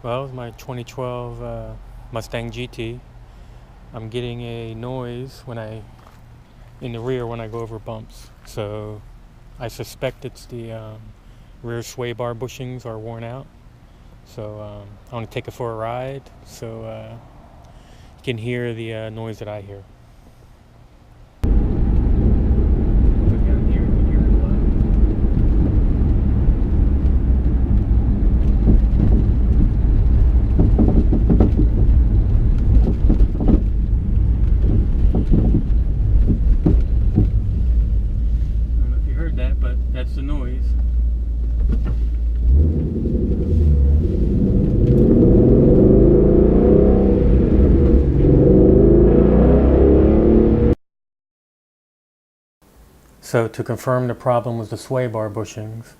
Well, it's my 2012 Mustang GT. I'm getting a noise in the rear when I go over bumps. So I suspect it's the rear sway bar bushings are worn out. So I want to take it for a ride so you can hear the noise that I hear. But that's the noise. So to confirm the problem was the sway bar bushings,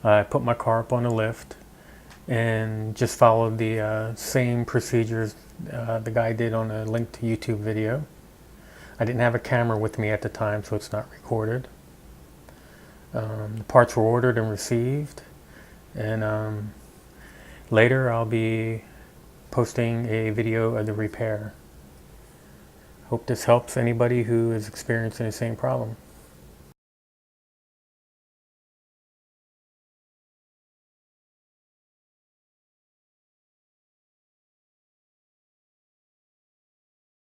I put my car up on a lift and just followed the same procedures the guy did on a link to YouTube video. I didn't have a camera with me at the time, so it's not recorded. The parts were ordered and received, and later I'll be posting a video of the repair. Hope this helps anybody who is experiencing the same problem.